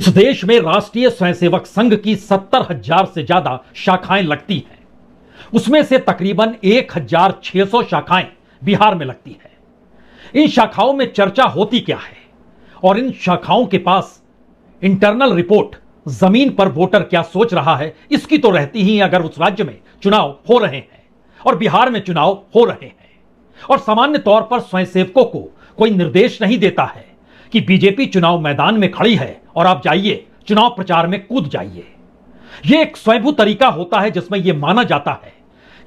इस देश में राष्ट्रीय स्वयंसेवक संघ की 70,000 से ज्यादा शाखाएं लगती हैं। उसमें से तकरीबन 1,600 शाखाएं बिहार में लगती है। इन शाखाओं में चर्चा होती क्या है और इन शाखाओं के पास इंटरनल रिपोर्ट, जमीन पर वोटर क्या सोच रहा है, इसकी तो रहती ही अगर उस राज्य में चुनाव हो रहे हैं और बिहार में चुनाव हो रहे हैं। और सामान्य तौर पर स्वयंसेवकों को कोई निर्देश नहीं देता है कि बीजेपी चुनाव मैदान में खड़ी है और आप जाइए चुनाव प्रचार में कूद जाइए। यह एक स्वयंभू तरीका होता है जिसमें यह माना जाता है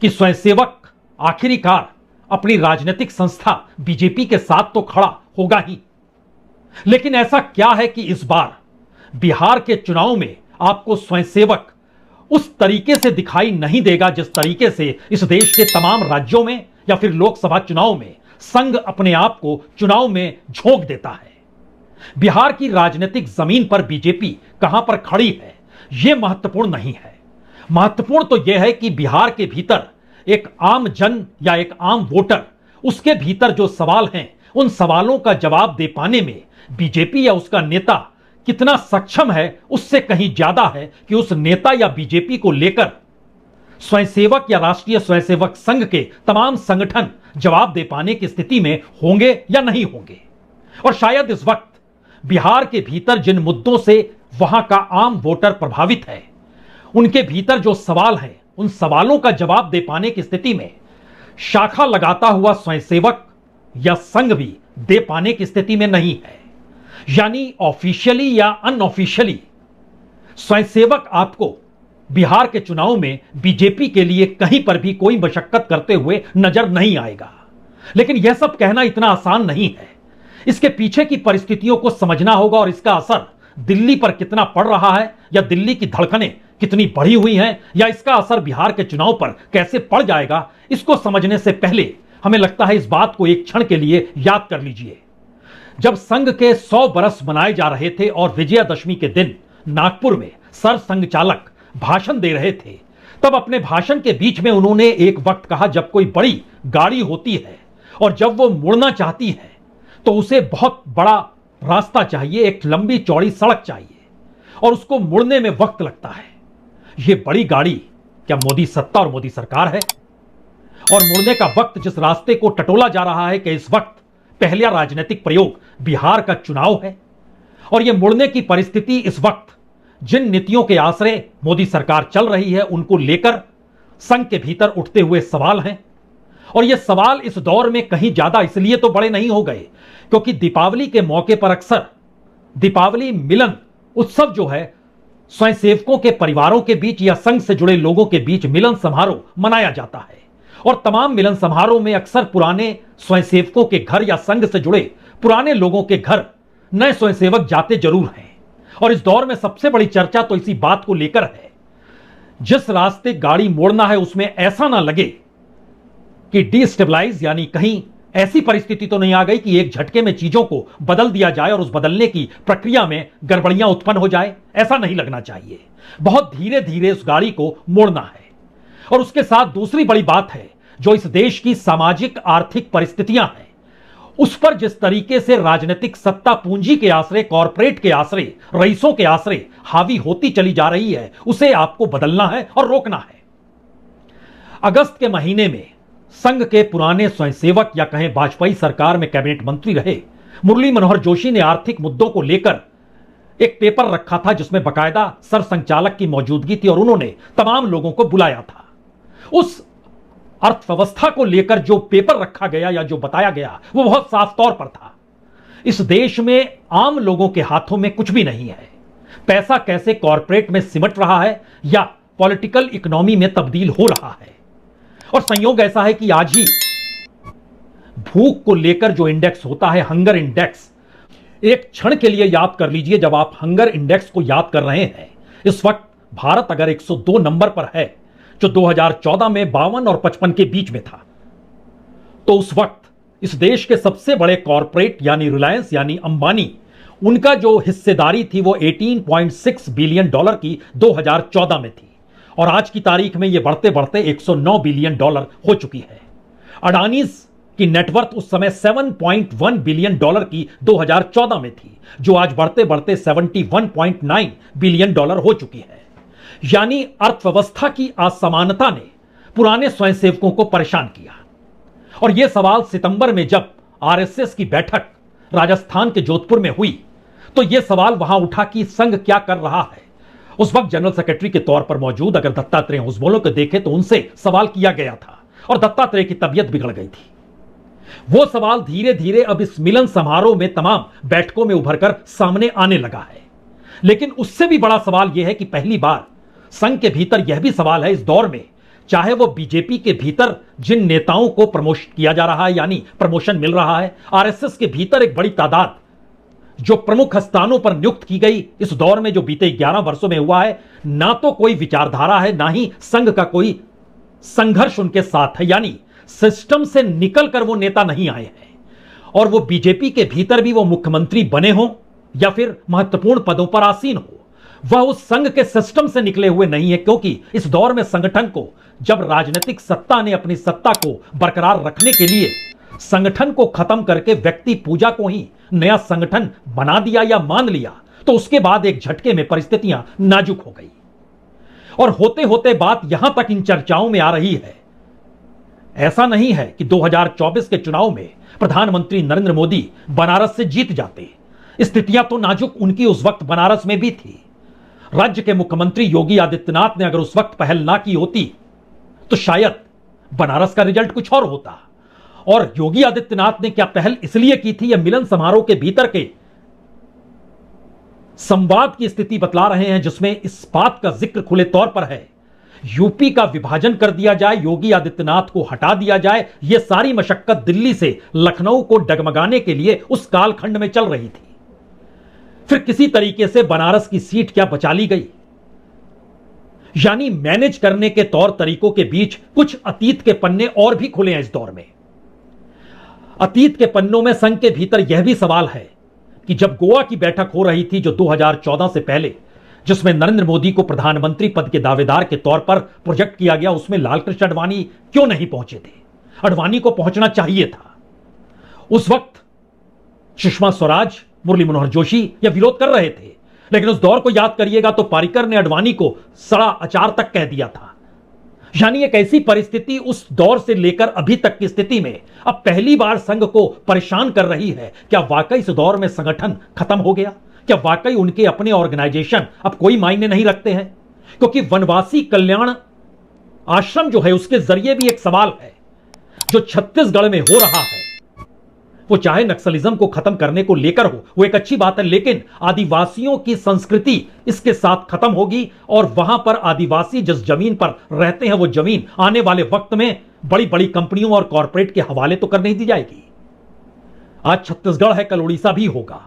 कि स्वयंसेवक आखिरकार अपनी राजनीतिक संस्था बीजेपी के साथ तो खड़ा होगा ही। लेकिन ऐसा क्या है कि इस बार बिहार के चुनाव में आपको स्वयंसेवक उस तरीके से दिखाई नहीं देगा जिस तरीके से इस देश के तमाम राज्यों में या फिर लोकसभा चुनाव में संघ अपने आप को चुनाव में झोंक देता है। बिहार की राजनीतिक जमीन पर बीजेपी कहां पर खड़ी है यह महत्वपूर्ण नहीं है। महत्वपूर्ण तो यह है कि बिहार के भीतर एक आम जन या एक आम वोटर, उसके भीतर जो सवाल हैं उन सवालों का जवाब दे पाने में बीजेपी या उसका नेता कितना सक्षम है, उससे कहीं ज्यादा है कि उस नेता या बीजेपी को लेकर स्वयंसेवक या राष्ट्रीय स्वयंसेवक संघ के तमाम संगठन जवाब दे पाने की स्थिति में होंगे या नहीं होंगे। और शायद इस वक्त बिहार के भीतर जिन मुद्दों से वहां का आम वोटर प्रभावित है, उनके भीतर जो सवाल हैं, उन सवालों का जवाब दे पाने की स्थिति में शाखा लगाता हुआ स्वयंसेवक या संघ भी दे पाने की स्थिति में नहीं है। यानी ऑफिशियली या अनऑफिशियली स्वयंसेवक आपको बिहार के चुनाव में बीजेपी के लिए कहीं पर भी कोई मशक्कत करते हुए नजर नहीं आएगा। लेकिन यह सब कहना इतना आसान नहीं है। इसके पीछे की परिस्थितियों को समझना होगा और इसका असर दिल्ली पर कितना पड़ रहा है, या दिल्ली की धड़कनें कितनी बढ़ी हुई हैं, या इसका असर बिहार के चुनाव पर कैसे पड़ जाएगा, इसको समझने से पहले हमें लगता है इस बात को एक क्षण के लिए याद कर लीजिए। जब संघ के 100 बरस मनाए जा रहे थे और विजयादशमी के दिन नागपुर में सर संघ चालक भाषण दे रहे थे, तब अपने भाषण के बीच में उन्होंने एक वक्त कहा, जब कोई बड़ी गाड़ी होती है और जब वो मुड़ना चाहती है तो उसे बहुत बड़ा रास्ता चाहिए, एक लंबी चौड़ी सड़क चाहिए और उसको मुड़ने में वक्त लगता है। ये बड़ी गाड़ी क्या मोदी सत्ता और मोदी सरकार है? और मुड़ने का वक्त जिस रास्ते को टटोला जा रहा है कि इस वक्त पहला राजनीतिक प्रयोग बिहार का चुनाव है, और यह मुड़ने की परिस्थिति इस वक्त जिन नीतियों के आश्रय मोदी सरकार चल रही है उनको लेकर संघ के भीतर उठते हुए सवाल हैं। और ये सवाल इस दौर में कहीं ज्यादा इसलिए तो बड़े नहीं हो गए क्योंकि दीपावली के मौके पर अक्सर दीपावली मिलन उत्सव जो है स्वयंसेवकों के परिवारों के बीच या संघ से जुड़े लोगों के बीच मिलन समारोह मनाया जाता है। और तमाम मिलन समारोह में अक्सर पुराने स्वयंसेवकों के घर या संघ से जुड़े पुराने लोगों के घर नए स्वयंसेवक जाते जरूर हैं। और इस दौर में सबसे बड़ी चर्चा तो इसी बात को लेकर है, जिस रास्ते गाड़ी मोड़ना है उसमें ऐसा ना लगे कि डिस्टेबलाइज, यानी कहीं ऐसी परिस्थिति तो नहीं आ गई कि एक झटके में चीजों को बदल दिया जाए और उस बदलने की प्रक्रिया में गड़बड़ियां उत्पन्न हो जाए, ऐसा नहीं लगना चाहिए। बहुत धीरे धीरे उस गाड़ी को मोड़ना है। और उसके साथ दूसरी बड़ी बात है, जो इस देश की सामाजिक आर्थिक परिस्थितियां हैं उस पर जिस तरीके से राजनीतिक सत्ता पूंजी के आश्रय, कॉरपोरेट के आश्रय, रईसों के आश्रय हावी होती चली जा रही है, उसे आपको बदलना है और रोकना है। अगस्त के महीने में संघ के पुराने स्वयंसेवक या कहें वाजपेयी सरकार में कैबिनेट मंत्री रहे मुरली मनोहर जोशी ने आर्थिक मुद्दों को लेकर एक पेपर रखा था जिसमें बकायदा सर संचालक की मौजूदगी थी और उन्होंने तमाम लोगों को बुलाया था। उस अर्थव्यवस्था को लेकर जो पेपर रखा गया या जो बताया गया वो बहुत साफ तौर पर था। इस देश में आम लोगों के हाथों में कुछ भी नहीं है। पैसा कैसे कॉरपोरेट में सिमट रहा है या पॉलिटिकल इकोनॉमी में तब्दील हो रहा है। और संयोग ऐसा है कि आज ही भूख को लेकर जो इंडेक्स होता है, हंगर इंडेक्स, एक क्षण के लिए याद कर लीजिए, जब आप हंगर इंडेक्स को याद कर रहे हैं, इस वक्त भारत अगर 102 नंबर पर है जो 2014 में 52 और 55 के बीच में था, तो उस वक्त इस देश के सबसे बड़े कॉरपोरेट यानी रिलायंस यानी अंबानी, उनका जो हिस्सेदारी थी वो 18.6 बिलियन डॉलर की 2014 में थी और आज की तारीख में ये बढ़ते बढ़ते 109 बिलियन डॉलर हो चुकी है। अडानीज कि नेटवर्थ उस समय 7.1 बिलियन डॉलर की 2014 में थी, जो आज बढ़ते बढ़ते 71.9 बिलियन डॉलर हो चुकी है। यानी अर्थव्यवस्था की असमानता ने पुराने स्वयंसेवकों को परेशान किया। और यह सवाल सितंबर में जब आरएसएस की बैठक राजस्थान के जोधपुर में हुई, तो यह सवाल वहां उठा कि संघ क्या कर रहा है। उस वक्त जनरल सेक्रेटरी के तौर पर मौजूद अगर दत्तात्रेय हुसबोलो को देखे तो उनसे सवाल किया गया था और दत्तात्रेय की तबीयत बिगड़ गई थी। वो सवाल धीरे धीरे अब इस मिलन समारोह में तमाम बैठकों में उभरकर सामने आने लगा है। लेकिन उससे भी बड़ा सवाल यह है कि पहली बार संघ के भीतर यह भी सवाल है इस दौर में, चाहे वो बीजेपी के भीतर जिन नेताओं को प्रमोशन किया जा रहा है यानी प्रमोशन मिल रहा है, आरएसएस के भीतर एक बड़ी तादाद जो प्रमुख स्थानों पर नियुक्त की गई इस दौर में जो बीते 11 वर्षों में हुआ है, ना तो कोई विचारधारा है ना ही संघ का कोई संघर्ष उनके साथ है। यानी सिस्टम से निकलकर वो नेता नहीं आए हैं और वो बीजेपी के भीतर भी वो मुख्यमंत्री बने हो या फिर महत्वपूर्ण पदों पर आसीन हो, वह उस संघ के सिस्टम से निकले हुए नहीं है। क्योंकि इस दौर में संगठन को जब राजनीतिक सत्ता ने अपनी सत्ता को बरकरार रखने के लिए संगठन को खत्म करके व्यक्ति पूजा को ही नया संगठन बना दिया या मान लिया, तो उसके बाद एक झटके में परिस्थितियां नाजुक हो गई और होते होते बात यहां तक इन चर्चाओं में आ रही है। ऐसा नहीं है कि 2024 के चुनाव में प्रधानमंत्री नरेंद्र मोदी बनारस से जीत जाते, स्थितियां तो नाजुक उनकी उस वक्त बनारस में भी थी। राज्य के मुख्यमंत्री योगी आदित्यनाथ ने अगर उस वक्त पहल ना की होती तो शायद बनारस का रिजल्ट कुछ और होता। और योगी आदित्यनाथ ने क्या पहल इसलिए की थी, यह मिलन समारोह के भीतर के संवाद की स्थिति बतला रहे हैं, जिसमें इस बात का जिक्र खुले तौर पर है यूपी का विभाजन कर दिया जाए, योगी आदित्यनाथ को हटा दिया जाए। यह सारी मशक्कत दिल्ली से लखनऊ को डगमगाने के लिए उस कालखंड में चल रही थी। फिर किसी तरीके से बनारस की सीट क्या बचा ली गई। यानी मैनेज करने के तौर तरीकों के बीच कुछ अतीत के पन्ने और भी खुले हैं इस दौर में। अतीत के पन्नों में संघ के भीतर यह भी सवाल है कि जब गोवा की बैठक हो रही थी जो 2014 से पहले, जिसमें नरेंद्र मोदी को प्रधानमंत्री पद के दावेदार के तौर पर प्रोजेक्ट किया गया, उसमें लालकृष्ण आडवाणी क्यों नहीं पहुंचे थे? आडवाणी को पहुंचना चाहिए था। उस वक्त सुषमा स्वराज, मुरली मनोहर जोशी यह विरोध कर रहे थे, लेकिन उस दौर को याद करिएगा तो पारिकर ने आडवाणी को सड़ा अचार तक कह दिया था। यानी एक ऐसी परिस्थिति उस दौर से लेकर अभी तक की स्थिति में अब पहली बार संघ को परेशान कर रही है। क्या वाकई इस दौर में संगठन खत्म हो गया? क्या वाकई उनके अपने ऑर्गेनाइजेशन अब कोई मायने नहीं रखते हैं? क्योंकि वनवासी कल्याण आश्रम जो है उसके जरिए भी एक सवाल है जो छत्तीसगढ़ में हो रहा है। वो चाहे नक्सलिज्म को खत्म करने को लेकर हो, वो एक अच्छी बात है, लेकिन आदिवासियों की संस्कृति इसके साथ खत्म होगी और वहां पर आदिवासी जिस जमीन पर रहते हैं वो जमीन आने वाले वक्त में बड़ी बड़ी कंपनियों और कॉरपोरेट के हवाले तो कर नहीं दी जाएगी। आज छत्तीसगढ़ है, कल उड़ीसा भी होगा।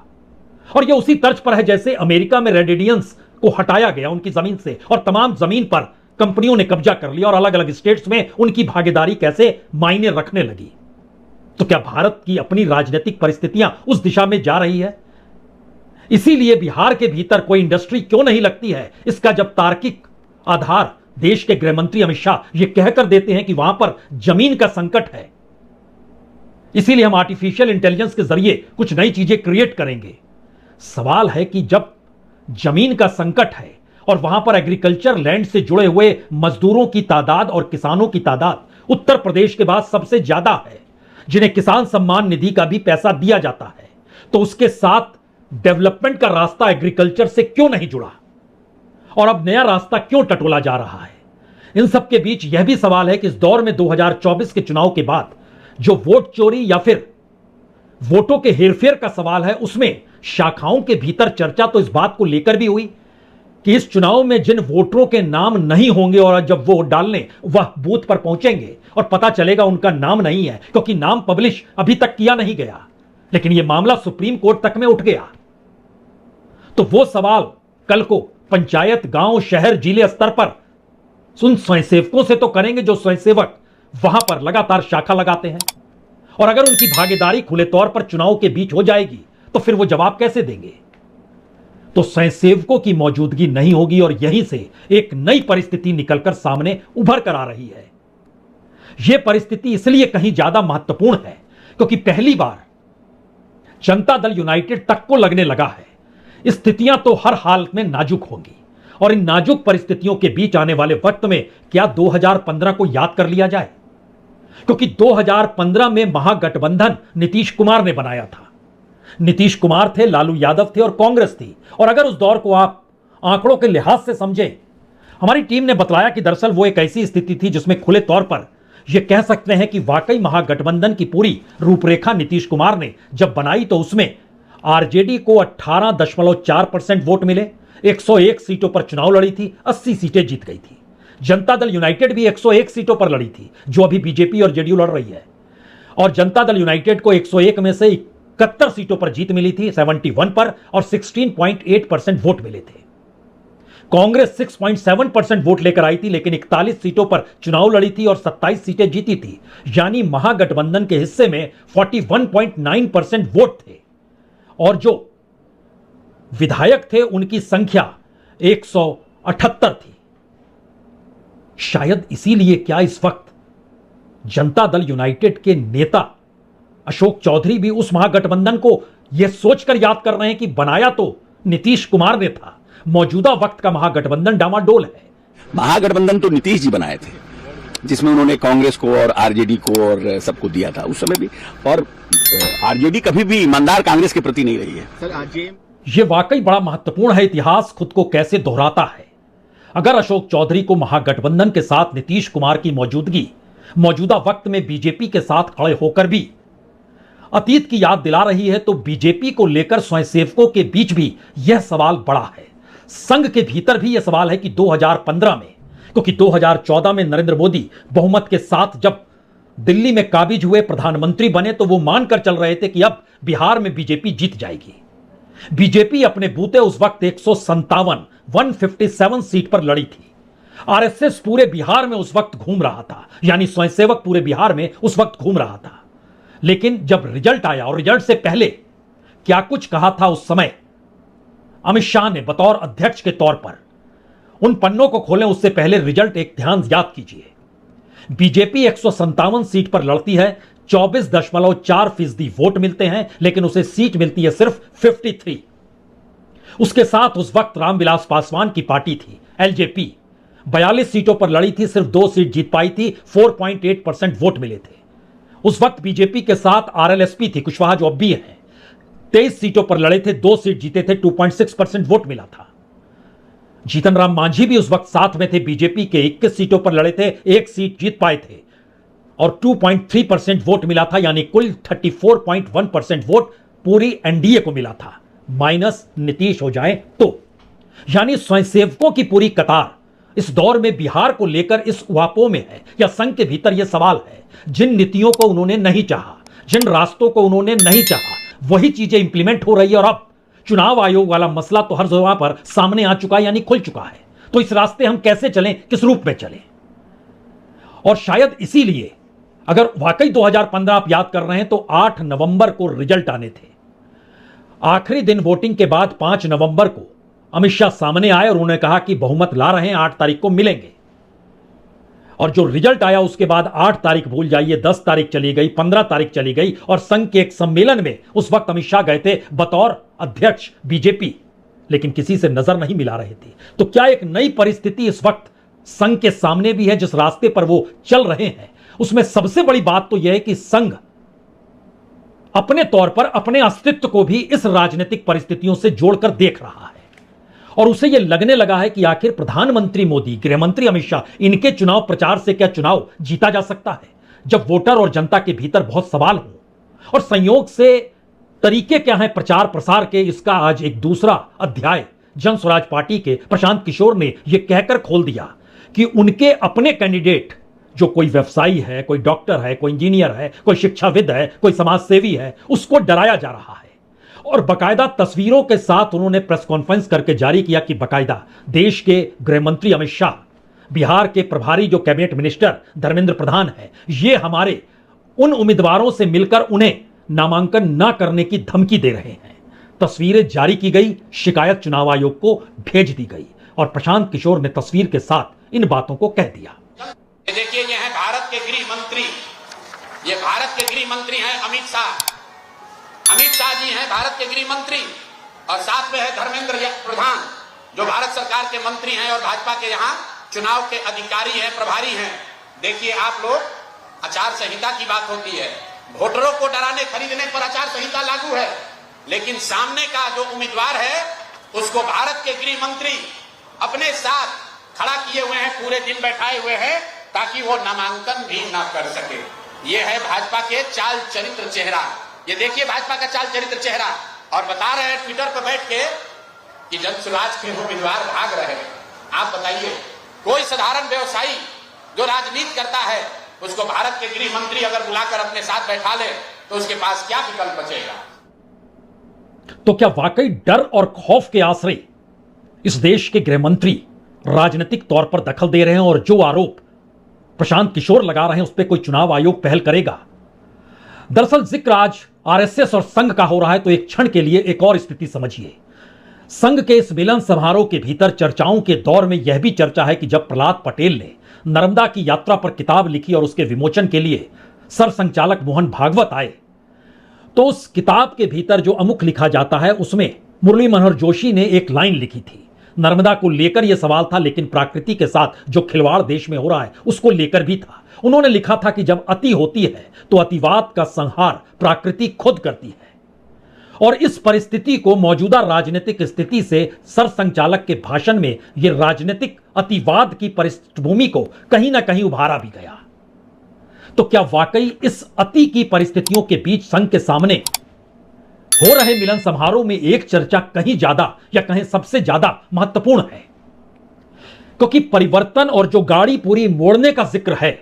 और यह उसी तर्ज पर है जैसे अमेरिका में रेड इंडियंस को हटाया गया उनकी जमीन से और तमाम जमीन पर कंपनियों ने कब्जा कर लिया और अलग अलग स्टेट्स में उनकी भागीदारी कैसे मायने रखने लगी। तो क्या भारत की अपनी राजनीतिक परिस्थितियां उस दिशा में जा रही है? इसीलिए बिहार के भीतर कोई इंडस्ट्री क्यों नहीं लगती है, इसका जब तार्किक आधार देश के गृह मंत्री अमित शाह यह कहकर देते हैं कि वहां पर जमीन का संकट है, इसीलिए हम आर्टिफिशियल इंटेलिजेंस के जरिए कुछ नई चीजें क्रिएट करेंगे। सवाल है कि जब जमीन का संकट है और वहां पर एग्रीकल्चर लैंड से जुड़े हुए मजदूरों की तादाद और किसानों की तादाद उत्तर प्रदेश के बाद सबसे ज्यादा है, जिन्हें किसान सम्मान निधि का भी पैसा दिया जाता है, तो उसके साथ डेवलपमेंट का रास्ता एग्रीकल्चर से क्यों नहीं जुड़ा और अब नया रास्ता क्यों टटोला जा रहा है? इन सब के बीच यह भी सवाल है कि इस दौर में 2024 के चुनाव के बाद जो वोट चोरी या फिर वोटों के हेरफेर का सवाल है, उसमें शाखाओं के भीतर चर्चा तो इस बात को लेकर भी हुई कि इस चुनाव में जिन वोटरों के नाम नहीं होंगे और जब वोट डालने वह बूथ पर पहुंचेंगे और पता चलेगा उनका नाम नहीं है, क्योंकि नाम पब्लिश अभी तक किया नहीं गया, लेकिन यह मामला सुप्रीम कोर्ट तक में उठ गया, तो वो सवाल कल को पंचायत, गांव, शहर, जिले स्तर पर उन स्वयंसेवकों से तो करेंगे जो स्वयंसेवक वहां पर लगातार शाखा लगाते हैं। और अगर उनकी भागीदारी खुले तौर पर चुनाव के बीच हो जाएगी तो फिर वो जवाब कैसे देंगे? तो स्वयंसेवकों की मौजूदगी नहीं होगी और यहीं से एक नई परिस्थिति निकलकर सामने उभर कर आ रही है। यह परिस्थिति इसलिए कहीं ज्यादा महत्वपूर्ण है क्योंकि पहली बार जनता दल यूनाइटेड तक को लगने लगा है स्थितियां तो हर हालत में नाजुक होंगी, और इन नाजुक परिस्थितियों के बीच आने वाले वक्त में क्या 2015 को याद कर लिया जाए? क्योंकि 2015 में महागठबंधन नीतीश कुमार ने बनाया था। नीतीश कुमार थे, लालू यादव थे और कांग्रेस थी। और अगर उस दौर को आप आंकड़ों के लिहाज से समझें, हमारी टीम ने बतलाया कि दरअसल वो एक ऐसी स्थिति थी जिसमें खुले तौर पर यह कह सकते हैं कि वाकई महागठबंधन की पूरी रूपरेखा नीतीश कुमार ने जब बनाई तो उसमें आरजेडी को 18.4% वोट मिले, 101 सीटों पर चुनाव लड़ी थी, 80 सीटें जीत गई थी। जनता दल यूनाइटेड भी 101 सीटों पर लड़ी थी, जो अभी बीजेपी और जेडीयू लड़ रही है, और जनता दल यूनाइटेड को 101 में से 71 सीटों पर जीत मिली थी, 71 पर, और 16.8% वोट मिले थे। कांग्रेस 6.7% वोट लेकर आई थी, लेकिन 41 सीटों पर चुनाव लड़ी थी और 27 सीटें जीती थी। यानी महागठबंधन के हिस्से में 41.9% वोट थे, और जो विधायक थे उनकी संख्या 178 थी। शायद इसीलिए क्या इस वक्त जनता दल यूनाइटेड के नेता अशोक चौधरी भी उस महागठबंधन को यह सोचकर याद कर रहे हैं कि बनाया तो नीतीश कुमार ने था, मौजूदा वक्त का महागठबंधन डामाडोल है। महागठबंधन तो नीतीश जी बनाए थे, जिसमें उन्होंने कांग्रेस को और आरजेडी को और सबको दिया था उस समय भी, और आरजेडी कभी भी ईमानदार कांग्रेस के प्रति नहीं रही है। सर आज यह वाकई बड़ा महत्वपूर्ण है, इतिहास खुद को कैसे दोहराता है। अगर अशोक चौधरी को महागठबंधन के साथ नीतीश कुमार की मौजूदगी मौजूदा वक्त में बीजेपी के साथ खड़े होकर भी अतीत की याद दिला रही है, तो बीजेपी को लेकर स्वयंसेवकों के बीच भी यह सवाल बड़ा है। संघ के भीतर भी यह सवाल है कि 2015 में, क्योंकि 2014 में नरेंद्र मोदी बहुमत के साथ जब दिल्ली में काबिज हुए, प्रधानमंत्री बने, तो वो मानकर चल रहे थे कि अब बिहार में बीजेपी जीत जाएगी। बीजेपी अपने बूते उस वक्त 157 सीट पर लड़ी थी। आरएसएस पूरे बिहार में उस वक्त घूम रहा था, यानी स्वयंसेवक पूरे बिहार में उस वक्त घूम रहा था। लेकिन जब रिजल्ट आया, और रिजल्ट से पहले क्या कुछ कहा था उस समय अमित शाह ने बतौर अध्यक्ष के तौर पर, उन पन्नों को खोलें, उससे पहले रिजल्ट एक ध्यान याद कीजिए। बीजेपी 157 सीट पर लड़ती है, 24.4% वोट मिलते हैं, लेकिन उसे सीट मिलती है सिर्फ 53। उसके साथ उस वक्त रामविलास पासवान की पार्टी थी एलजेपी, 42 सीटों पर लड़ी थी, सिर्फ 2 सीट जीत पाई थी, 4.8% वोट मिले थे। उस वक्त बीजेपी के साथ आरएलएसपी थी, कुशवाहा जो अब भी है, 23 सीटों पर लड़े थे, 2 सीट जीते थे, 2.6% वोट मिला था। जीतन राम मांझी भी उस वक्त साथ में थे, बीजेपी के 21 सीटों पर लड़े थे, 1 सीट जीत पाए थे और 2.3% वोट मिला था, यानी कुल 34.1% वोट पूरी एनडीए को मिला था, माइनस नीतीश हो जाए तो। यानी स्वयंसेवकों की पूरी कतार इस दौर में बिहार को लेकर इस उहापोह में है, या संघ के भीतर यह सवाल है, जिन नीतियों को उन्होंने नहीं चाहा, जिन रास्तों को उन्होंने नहीं चाहा, वही चीजें इंप्लीमेंट हो रही है। और अब चुनाव आयोग वाला मसला तो हर जगह पर सामने आ चुका है, यानी खुल चुका है। तो इस रास्ते हम कैसे चलें, किस रूप में चलें? और शायद इसीलिए अगर वाकई 2015 आप याद कर रहे हैं, तो 8 नवंबर को रिजल्ट आने थे। आखिरी दिन वोटिंग के बाद 5 नवंबर को अमित शाह सामने आए और उन्होंने कहा कि बहुमत ला रहे हैं, 8 तारीख को मिलेंगे। और जो रिजल्ट आया उसके बाद 8 तारीख भूल जाइए, 10 तारीख चली गई, 15 तारीख चली गई, और संघ के एक सम्मेलन में उस वक्त अमित शाह गए थे बतौर अध्यक्ष बीजेपी, लेकिन किसी से नजर नहीं मिला रहे थे। तो क्या एक नई परिस्थिति इस वक्त संघ के सामने भी है? जिस रास्ते पर वो चल रहे हैं उसमें सबसे बड़ी बात तो यह है कि संघ अपने तौर पर अपने अस्तित्व को भी इस राजनीतिक परिस्थितियों से जोड़कर देख रहा है, और उसे यह लगने लगा है कि आखिर प्रधानमंत्री मोदी, गृहमंत्री अमित शाह, इनके चुनाव प्रचार से क्या चुनाव जीता जा सकता है, जब वोटर और जनता के भीतर बहुत सवाल हो। और संयोग से तरीके क्या हैं प्रचार प्रसार के, इसका आज एक दूसरा अध्याय जन स्वराज पार्टी के प्रशांत किशोर ने यह कहकर खोल दिया कि उनके अपने कैंडिडेट, जो कोई व्यवसायी है, कोई डॉक्टर है, कोई इंजीनियर है, कोई शिक्षाविद है, कोई समाज सेवी है, उसको डराया जा रहा है। और बकायदा तस्वीरों के साथ उन्होंने प्रेस कॉन्फ्रेंस करके जारी किया कि बकायदा देश के गृहमंत्री अमित शाह, बिहार के प्रभारी जो कैबिनेट मिनिस्टर धर्मेंद्र प्रधान है, ये हमारे उन उम्मीदवारों से मिलकर उन्हें नामांकन न करने की धमकी दे रहे हैं। तस्वीरें जारी की गई, शिकायत चुनाव आयोग को भेज दी गई, और प्रशांत किशोर ने तस्वीर के साथ इन बातों को कह दिया। देखिए, ये है भारत के गृह मंत्री, ये भारत के गृह मंत्री हैं अमित शाह। अमित शाह जी हैं भारत के गृह मंत्री, और साथ में है धर्मेंद्र प्रधान जो भारत सरकार के मंत्री हैं और भाजपा के यहाँ चुनाव के अधिकारी हैं, प्रभारी हैं। देखिए आप लोग, आचार संहिता की बात होती है, वोटरों को डराने खरीदने पर आचार संहिता लागू है, लेकिन सामने का जो उम्मीदवार है उसको भारत के गृह मंत्री अपने साथ खड़ा किए हुए हैं, पूरे दिन बैठाए हुए हैं ताकि वो नामांकन भी ना कर सके। ये है भाजपा के चाल चरित्र चेहरा। ये देखिए भाजपा का चाल चरित्र चेहरा, और बता रहे हैं ट्विटर पर बैठ के कि जनसुराज के उम्मीदवार भाग रहे हैं। आप बताइए, कोई साधारण व्यवसायी जो राजनीति करता है उसको भारत के गृह मंत्री अगर बुलाकर अपने साथ बैठा ले तो उसके पास क्या विकल्प बचेगा? तो क्या वाकई डर और खौफ के आश्रय इस देश के गृह मंत्री राजनीतिक तौर पर दखल दे रहे हैं, और जो आरोप प्रशांत किशोर लगा रहे हैं उस पर कोई चुनाव आयोग पहल करेगा? दरअसल जिक्र आज आरएसएस और संघ का हो रहा है, तो एक क्षण के लिए एक और स्थिति समझिए। संघ के इस मिलन समारोह के भीतर चर्चाओं के दौर में यह भी चर्चा है कि जब प्रहलाद पटेल ने नर्मदा की यात्रा पर किताब लिखी और उसके विमोचन के लिए सरसंघचालक मोहन भागवत आए, तो उस किताब के भीतर जो अमुख लिखा जाता है उसमें मुरली मनोहर जोशी ने एक लाइन लिखी थी। नर्मदा को लेकर यह सवाल था, लेकिन प्रकृति के साथ जो खिलवाड़ देश में हो रहा है उसको लेकर भी था। उन्होंने लिखा था कि जब अति होती है तो अतिवाद का संहार प्रकृति खुद करती है, और इस परिस्थिति को मौजूदा राजनीतिक स्थिति से सरसंघचालक के भाषण में यह राजनीतिक अतिवाद की पृष्ठभूमि को कहीं ना कहीं उभारा भी गया। तो क्या वाकई इस अति की परिस्थितियों के बीच संघ के सामने हो रहे मिलन समारोह में एक चर्चा कहीं ज्यादा या कहीं सबसे ज्यादा महत्वपूर्ण है? क्योंकि परिवर्तन और जो गाड़ी पूरी मोड़ने का जिक्र है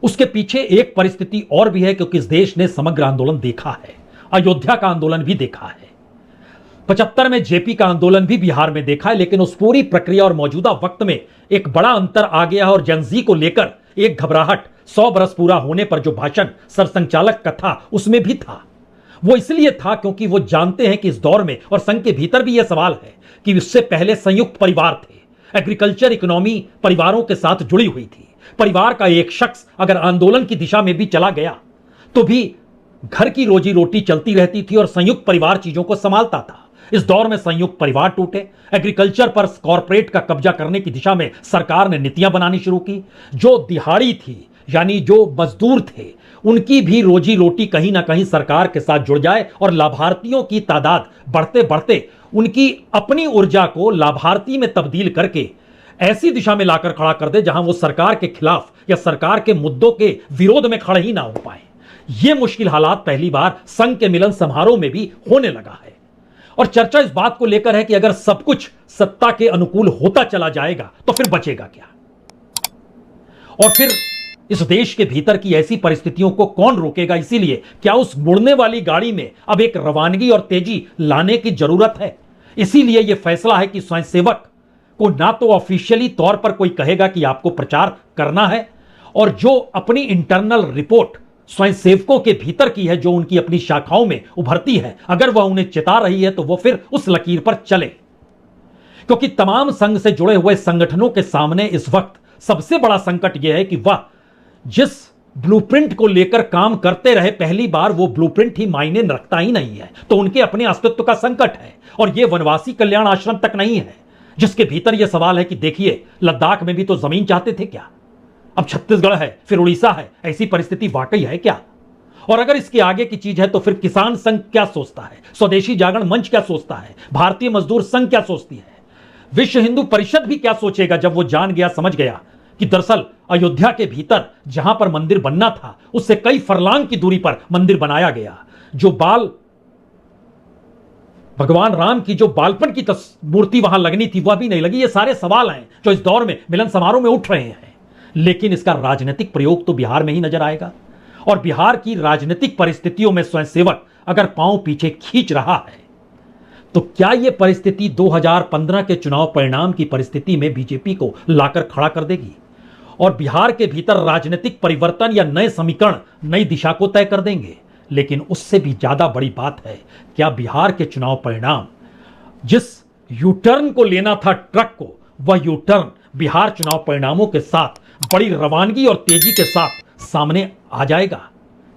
उसके पीछे एक परिस्थिति और भी है, क्योंकि इस देश ने समग्र आंदोलन देखा है, अयोध्या का आंदोलन भी देखा है, 75 में जेपी का आंदोलन भी बिहार में देखा है, लेकिन उस पूरी प्रक्रिया और मौजूदा वक्त में एक बड़ा अंतर आ गया, और जेनजी को लेकर एक घबराहट 100 बरस पूरा होने पर जो भाषण सरसंघचालक का था उसमें भी था। वो इसलिए था क्योंकि वो जानते हैं कि इस दौर में, और संघ के भीतर भी यह सवाल है कि इससे पहले संयुक्त परिवार थे, एग्रीकल्चर इकोनॉमी परिवारों के साथ जुड़ी हुई थी। परिवार का एक शख्स अगर आंदोलन की दिशा में भी चला गया तो भी घर की रोजी रोटी चलती रहती थी और संयुक्त परिवार चीजों को संभालता था। इस दौर में संयुक्त परिवार टूटे, एग्रीकल्चर पर कॉरपोरेट का कब्जा करने की दिशा में सरकार ने नीतियां बनानी शुरू की। जो दिहाड़ी थी यानी जो मजदूर थे उनकी भी रोजी रोटी कहीं ना कहीं सरकार के साथ जुड़ जाए, और लाभार्थियों की तादाद बढ़ते बढ़ते उनकी अपनी ऊर्जा को लाभार्थी में तब्दील करके ऐसी दिशा में लाकर खड़ा कर दे जहां वो सरकार के खिलाफ या सरकार के मुद्दों के विरोध में खड़े ही ना हो पाए। ये मुश्किल हालात पहली बार संघ के मिलन समारोह में भी होने लगा है, और चर्चा इस बात को लेकर है कि अगर सब कुछ सत्ता के अनुकूल होता चला जाएगा तो फिर बचेगा क्या, और फिर इस देश के भीतर की ऐसी परिस्थितियों को कौन रोकेगा? इसीलिए क्या उस मुड़ने वाली गाड़ी में अब एक रवानगी और तेजी लाने की जरूरत है? इसीलिए यह फैसला है कि स्वयंसेवक को ना तो ऑफिशियली तौर पर कोई कहेगा कि आपको प्रचार करना है, और जो अपनी इंटरनल रिपोर्ट स्वयंसेवकों के भीतर की है, जो उनकी अपनी शाखाओं में उभरती है, अगर वह उन्हें चिता रही है तो वह फिर उस लकीर पर चले। क्योंकि तमाम संघ से जुड़े हुए संगठनों के सामने इस वक्त सबसे बड़ा संकट यह है कि वह जिस ब्लूप्रिंट को लेकर काम करते रहे, पहली बार वो ब्लूप्रिंट ही मायने रखता ही नहीं है, तो उनके अपने अस्तित्व का संकट है। और यह वनवासी कल्याण आश्रम तक नहीं है जिसके भीतर यह सवाल है कि देखिए लद्दाख में भी तो जमीन चाहते थे क्या, अब छत्तीसगढ़ है, फिर उड़ीसा है, ऐसी परिस्थिति वाकई है क्या? और अगर इसके आगे की चीज है तो फिर किसान संघ क्या सोचता है, स्वदेशी जागरण मंच क्या सोचता है, भारतीय मजदूर संघ क्या सोचती है, विश्व हिंदू परिषद भी क्या सोचेगा जब वो जान गया, समझ गया कि दरअसल अयोध्या के भीतर जहां पर मंदिर बनना था उससे कई फरलांग की दूरी पर मंदिर बनाया गया। जो भगवान राम की जो बालपन की मूर्ति वहां लगनी थी वह भी नहीं लगी। ये सारे सवाल हैं जो इस दौर में मिलन समारोह में उठ रहे हैं, लेकिन इसका राजनीतिक प्रयोग तो बिहार में ही नजर आएगा। और बिहार की राजनीतिक परिस्थितियों में स्वयंसेवक अगर पांव पीछे खींच रहा है तो क्या यह परिस्थिति 2015 के चुनाव परिणाम की परिस्थिति में बीजेपी को लाकर खड़ा कर देगी और बिहार के भीतर राजनीतिक परिवर्तन या नए समीकरण नई दिशा को तय कर देंगे? लेकिन उससे भी ज्यादा बड़ी बात है, क्या बिहार के चुनाव परिणाम जिस यूटर्न को लेना था ट्रक को, वह यूटर्न बिहार चुनाव परिणामों के साथ बड़ी रवानगी और तेजी के साथ सामने आ जाएगा?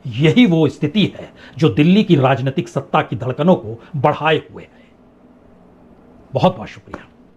यही वो स्थिति है जो दिल्ली की राजनीतिक सत्ता की धड़कनों को बढ़ाए हुए है। बहुत बहुत शुक्रिया।